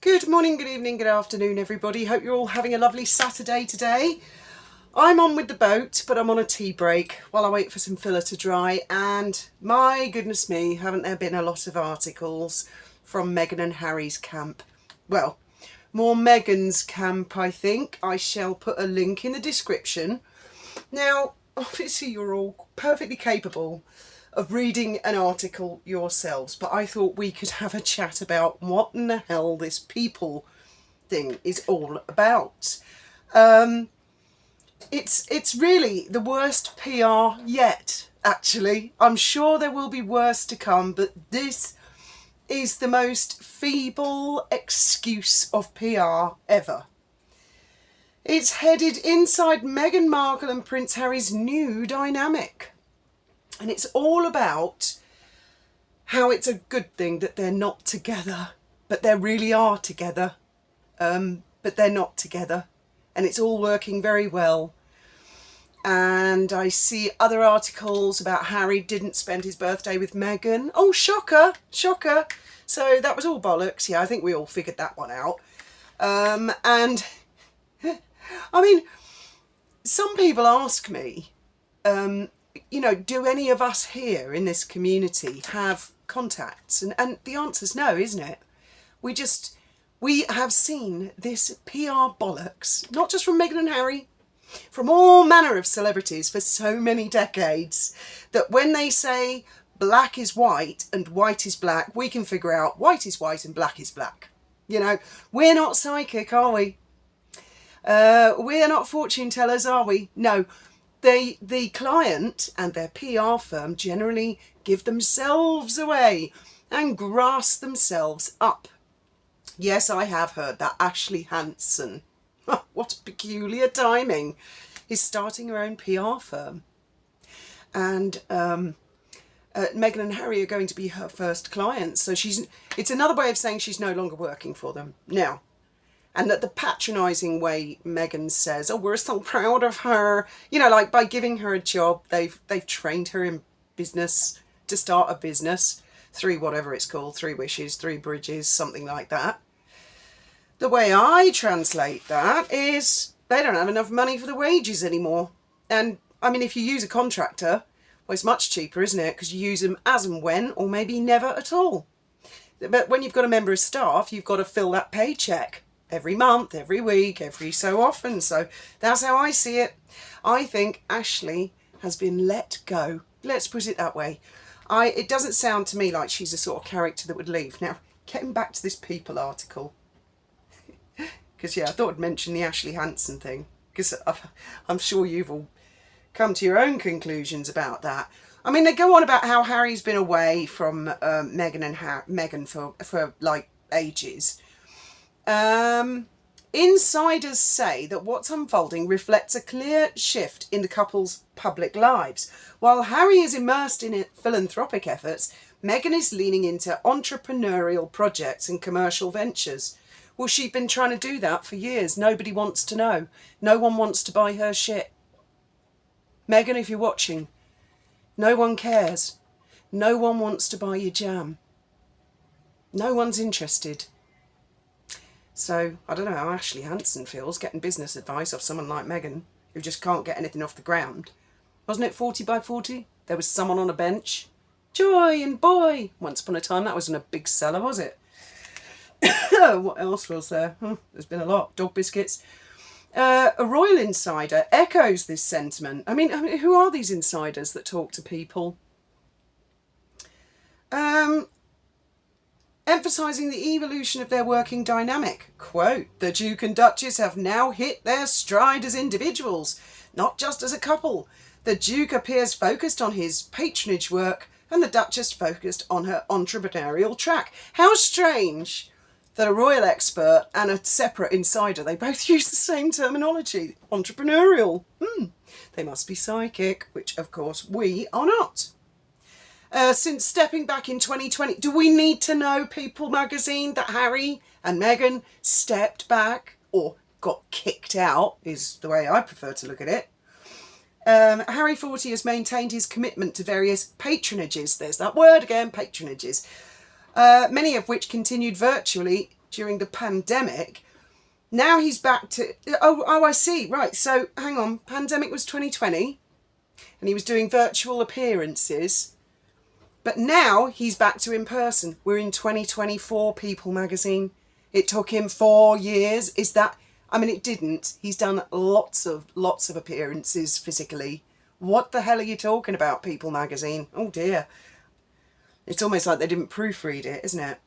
Good morning, good evening, good afternoon, everybody. Hope you're all having a lovely Saturday today. I'm on with the boat, but I'm on a tea break while I wait for some filler to dry. And my goodness me, haven't there been a lot of articles from Meghan and Harry's camp? Well, more Meghan's camp, I think. I shall put a link in the description. Now, obviously you're all perfectly capable of reading an article yourselves, but I thought we could have a chat about what in the hell this people thing is all about. It's really the worst PR yet, actually. I'm sure there will be worse to come, but this is the most feeble excuse of PR ever. It's headed inside Meghan Markle and Prince Harry's new dynamic. And it's all about how it's a good thing that they're not together, but they really are together. But they're not together. And it's all working very well. And I see other articles about Harry didn't spend his birthday with Meghan. Oh, shocker, shocker. So that was all bollocks. Yeah, I think we all figured that one out. And I mean, some people ask me, do any of us here in this community have contacts? And the answer's no, isn't it? We have seen this PR bollocks, not just from Meghan and Harry, from all manner of celebrities for so many decades, that when they say black is white and white is black, we can figure out white is white and black is black. You know, we're not psychic, are we? We're not fortune tellers, are we? No. The client and their PR firm generally give themselves away and grass themselves up. Yes, I have heard that Ashley Hansen, what peculiar timing, is starting her own PR firm. And Meghan and Harry are going to be her first clients. So it's another way of saying she's no longer working for them now. And that the patronising way Meghan says, oh, we're so proud of her. You know, like by giving her a job, they've trained her in business to start a business. 3 whatever it's called, 3 wishes, 3 bridges, something like that. The way I translate that is they don't have enough money for the wages anymore. And I mean, if you use a contractor, well, it's much cheaper, isn't it? Because you use them as and when, or maybe never at all. But when you've got a member of staff, you've got to fill that paycheck every month, every week, every so often. So that's how I see it. I think Ashley has been let go. Let's put it that way. It doesn't sound to me like she's the sort of character that would leave. Now, getting back to this People article, because yeah, I thought I'd mention the Ashley Hansen thing, because I'm sure you've all come to your own conclusions about that. I mean, they go on about how Harry's been away from Meghan for like ages. Insiders say that what's unfolding reflects a clear shift in the couple's public lives. While Harry is immersed in philanthropic efforts, Meghan is leaning into entrepreneurial projects and commercial ventures. Well, she's been trying to do that for years. Nobody wants to know. No one wants to buy her shit. Meghan, if you're watching, no one cares. No one wants to buy your jam. No one's interested. So, I don't know how Ashley Hansen feels getting business advice off someone like Meghan, who just can't get anything off the ground. Wasn't it 40 by 40? There was someone on a bench. Joy and boy! Once upon a time, that wasn't a big seller, was it? What else was there? There's been a lot. Dog biscuits. A royal insider echoes this sentiment. I mean, who are these insiders that talk to people? Emphasising the evolution of their working dynamic. Quote, the Duke and Duchess have now hit their stride as individuals, not just as a couple. The Duke appears focused on his patronage work and the Duchess focused on her entrepreneurial track. How strange that a royal expert and a separate insider, they both use the same terminology, entrepreneurial. They must be psychic, which of course we are not. Since stepping back in 2020, do we need to know, People magazine, that Harry and Meghan stepped back or got kicked out, is the way I prefer to look at it. Harry 40 has maintained his commitment to various patronages. There's that word again, patronages. Many of which continued virtually during the pandemic. Now he's back to, oh, I see. Right. So hang on. Pandemic was 2020 and he was doing virtual appearances. But now he's back to in person. We're in 2024, People magazine. It took him 4 years. Is that, I mean, it didn't. He's done lots of appearances physically. What the hell are you talking about, People magazine? Oh dear. It's almost like they didn't proofread it, isn't it?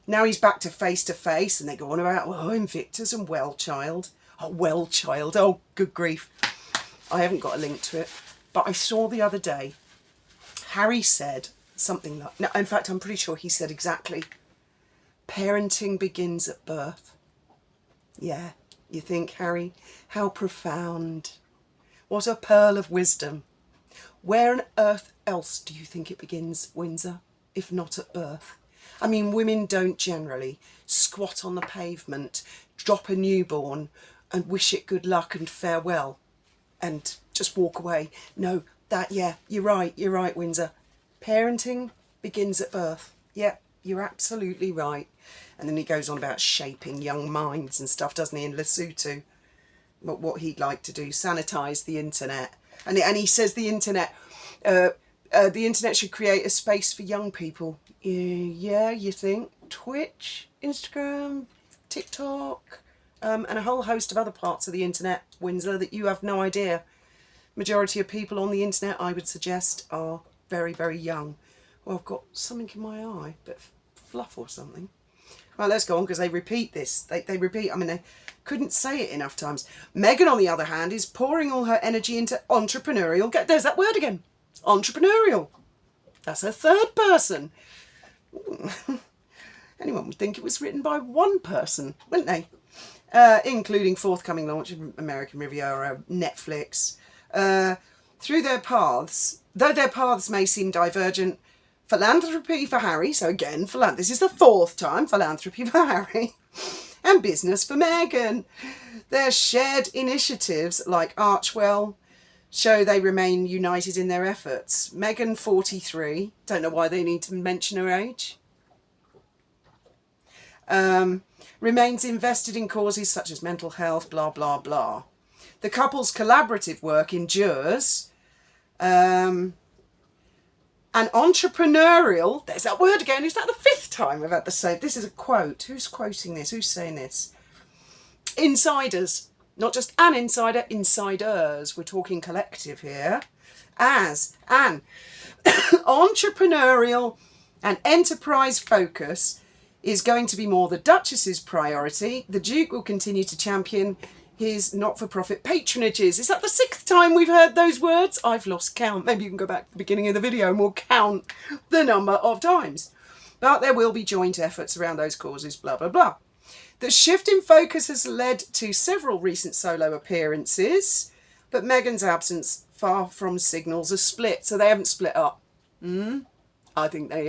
Now he's back to face, and they go on about, oh, Invictus and Wellchild. Oh, Wellchild. Oh, good grief. I haven't got a link to it. But I saw the other day, Harry said something like, no, in fact, I'm pretty sure he said exactly, parenting begins at birth. Yeah, you think, Harry? How profound. What a pearl of wisdom. Where on earth else do you think it begins, Windsor, if not at birth? I mean, women don't generally squat on the pavement, drop a newborn and wish it good luck and farewell and just walk away. No, yeah, you're right, Windsor. Parenting begins at birth. Yeah, you're absolutely right. And then he goes on about shaping young minds and stuff, doesn't he, in Lesotho? What he'd like to do, sanitise the internet. And he says the internet should create a space for young people. Yeah, you think? Twitch, Instagram, TikTok, and a whole host of other parts of the internet, Windsor, that you have no idea. Majority of people on the internet, I would suggest, are very, very young. Well, I've got something in my eye, a bit of fluff or something. Right, let's go on, because they repeat this. They repeat, I mean, they couldn't say it enough times. Meghan, on the other hand, is pouring all her energy into entrepreneurial. There's that word again. Entrepreneurial. That's her third person. Anyone would think it was written by one person, wouldn't they? Including forthcoming launch of American Riviera, Netflix. Through their paths, though their paths may seem divergent, philanthropy for Harry, so again, this is the fourth time, philanthropy for Harry, and business for Meghan. Their shared initiatives, like Archwell, show they remain united in their efforts. Meghan, 43, don't know why they need to mention her age, remains invested in causes such as mental health, blah, blah, blah. The couple's collaborative work endures, and entrepreneurial, there's that word again, is that the fifth time I've had to say? This is a quote. Who's quoting this? Who's saying this? Insiders. Not just an insider, insiders. We're talking collective here. As an entrepreneurial and enterprise focus is going to be more the Duchess's priority. The Duke will continue to champion his not-for-profit patronages. Is that the sixth time we've heard those words? I've lost count. Maybe you can go back to the beginning of the video and we'll count the number of times. But there will be joint efforts around those causes, blah, blah, blah. The shift in focus has led to several recent solo appearances, but Meghan's absence far from signals a split. So they haven't split up. I think they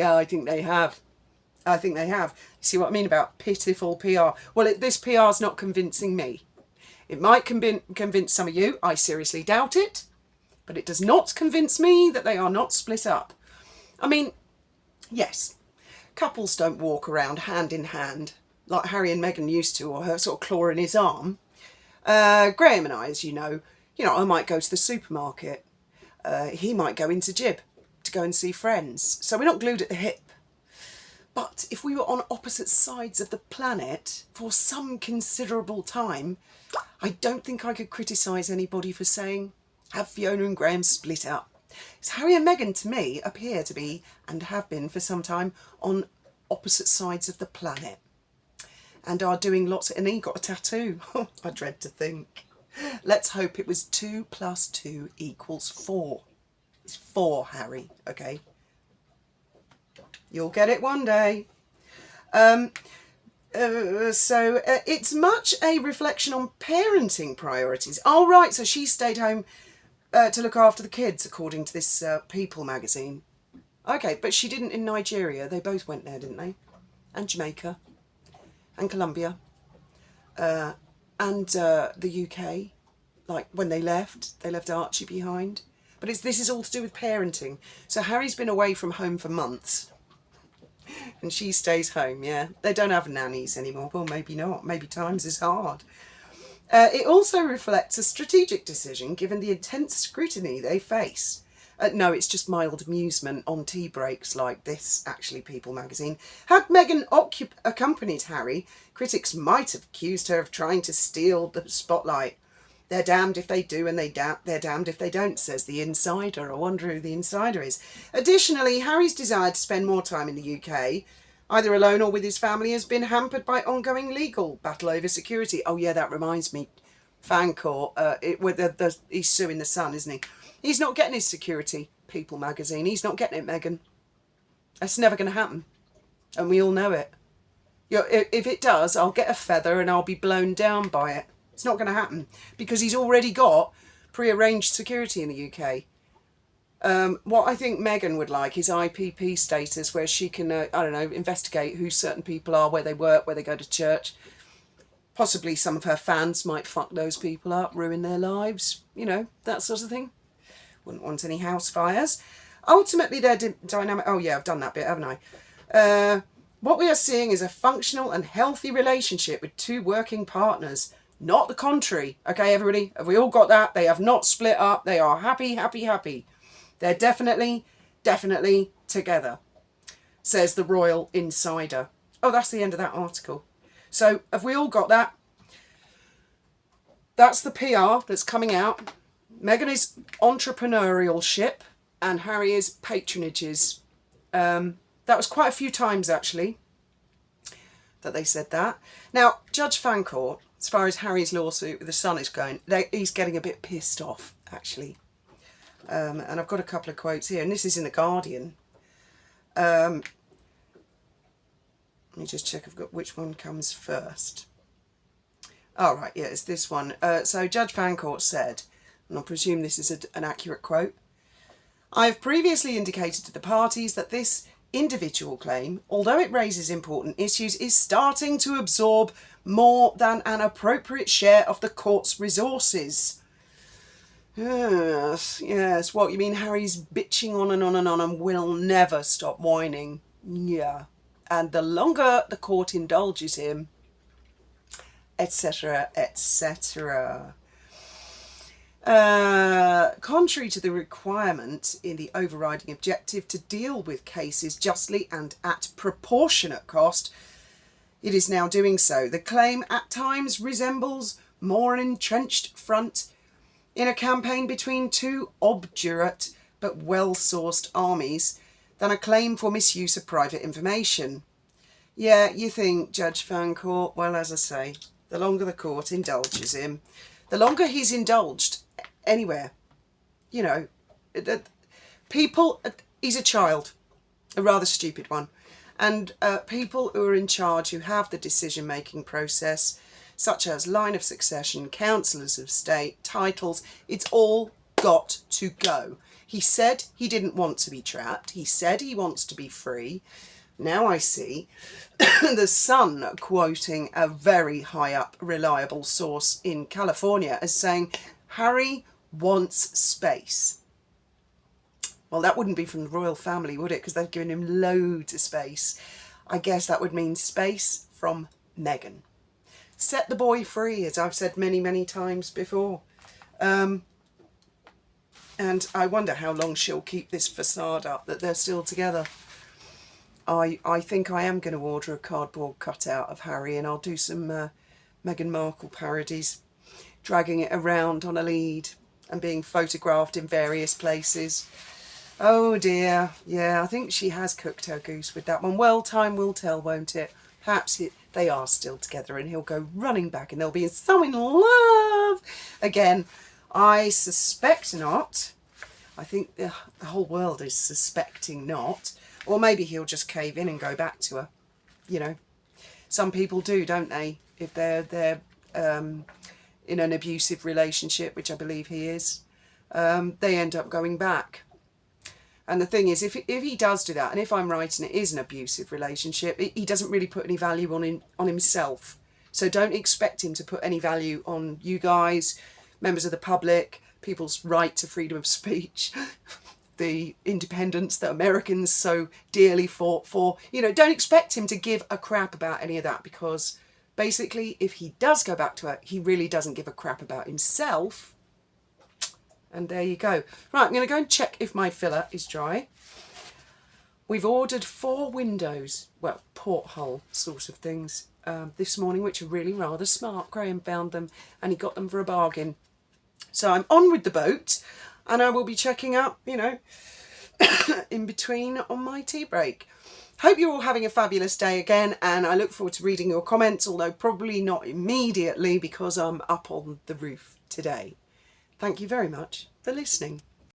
have. You see what I mean about pitiful PR? Well, this PR is not convincing me. It might convince some of you. I seriously doubt it. But it does not convince me that they are not split up. I mean, yes, couples don't walk around hand in hand like Harry and Meghan used to, or her sort of claw in his arm. Graham and I, as you know, I might go to the supermarket. He might go into Jib to go and see friends. So we're not glued at the hip. But if we were on opposite sides of the planet for some considerable time, I don't think I could criticise anybody for saying, have Fiona and Graham split up. So Harry and Meghan, to me, appear to be, and have been for some time, on opposite sides of the planet. And are doing lots of, and he got a tattoo. I dread to think. Let's hope it was 2 + 2 = 4. It's 4, Harry, okay? You'll get it one day. So it's much a reflection on parenting priorities. Oh, right, so she stayed home to look after the kids, according to this People magazine. Okay, but she didn't in Nigeria. They both went there, didn't they? And Jamaica. And Colombia. And the UK. Like, when they left Archie behind. But this is all to do with parenting. So Harry's been away from home for months. And she stays home, yeah. They don't have nannies anymore. Well, maybe not. Maybe times is hard. It also reflects a strategic decision given the intense scrutiny they face. No, it's just mild amusement on tea breaks like this, actually, People magazine. Had Meghan accompanied Harry, critics might have accused her of trying to steal the spotlight. They're damned if they do and they're damned if they don't, says the insider. I wonder who the insider is. Additionally, Harry's desire to spend more time in the UK, either alone or with his family, has been hampered by ongoing legal battle over security. Oh yeah, that reminds me. Fancourt, he's suing the Sun, isn't he? He's not getting his security, People magazine. He's not getting it, Meghan. That's never going to happen. And we all know it. If it does, I'll get a feather and I'll be blown down by it. It's not going to happen because he's already got pre-arranged security in the UK. What I think Meghan would like is IPP status, where she can, investigate who certain people are, where they work, where they go to church. Possibly some of her fans might fuck those people up, ruin their lives, that sort of thing. Wouldn't want any house fires. Ultimately, their dynamic... Oh, yeah, I've done that bit, haven't I? What we are seeing is a functional and healthy relationship with two working partners, not the contrary. Okay, everybody? Have we all got that? They have not split up. They are happy, happy, happy. They're definitely together, says the Royal Insider. Oh, that's the end of that article. So, have we all got that? That's the PR that's coming out. Meghan is entrepreneurialship and Harry is patronages. That was quite a few times, actually, that they said that. Now, Judge Fancourt, as far as Harry's lawsuit with the Sun is going, he's getting a bit pissed off, actually. And I've got a couple of quotes here, and this is in The Guardian. Let me just check I've got which one comes first. Oh, right, yeah, it's this one. So Judge Fancourt said, and I presume this is an accurate quote, "I have previously indicated to the parties that this individual claim, although it raises important issues, is starting to absorb more than an appropriate share of the court's resources." Yes, what, you mean Harry's bitching on and on and on and will never stop whining? Yeah. And the longer the court indulges him, etc., etc. Contrary to the requirement in the overriding objective to deal with cases justly and at proportionate cost, it is now doing so. The claim at times resembles more an entrenched front in a campaign between two obdurate but well-sourced armies than a claim for misuse of private information. Yeah, you think, Judge Fancourt? Well, as I say, the longer the court indulges him, the longer he's indulged anywhere. People, he's a child, a rather stupid one. And people who are in charge, who have the decision-making process, such as line of succession, councillors of state, titles, it's all got to go. He said he didn't want to be trapped. He said he wants to be free. Now I see the Sun quoting a very high up reliable source in California as saying Harry wants space. Well, that wouldn't be from the royal family, would it? Because they've given him loads of space. I guess that would mean space from Meghan. Set the boy free, as I've said many, many times before. And I wonder how long she'll keep this facade up that they're still together. I think I am going to order a cardboard cutout of Harry, and I'll do some Meghan Markle parodies, dragging it around on a lead and being photographed in various places. Oh dear, yeah, I think she has cooked her goose with that one. Well, time will tell, won't it? Perhaps they are still together and he'll go running back and they'll be so in love again. I suspect not. I think the whole world is suspecting not. Or maybe he'll just cave in and go back to her. Some people do, don't they? If they're in an abusive relationship, which I believe he is, they end up going back. And the thing is, if he does do that, and if I'm right and it is an abusive relationship, he doesn't really put any value on himself. So don't expect him to put any value on you guys, members of the public, people's right to freedom of speech, the independence that Americans so dearly fought for. You know, don't expect him to give a crap about any of that, because basically if he does go back to work, he really doesn't give a crap about himself. And there you go. Right, I'm going to go and check if my filler is dry. We've ordered 4 windows, well, porthole sort of things, this morning, which are really rather smart. Graham found them and he got them for a bargain. So I'm on with the boat, and I will be checking up, you know, in between on my tea break. Hope you're all having a fabulous day again, and I look forward to reading your comments, although probably not immediately because I'm up on the roof today. Thank you very much for listening.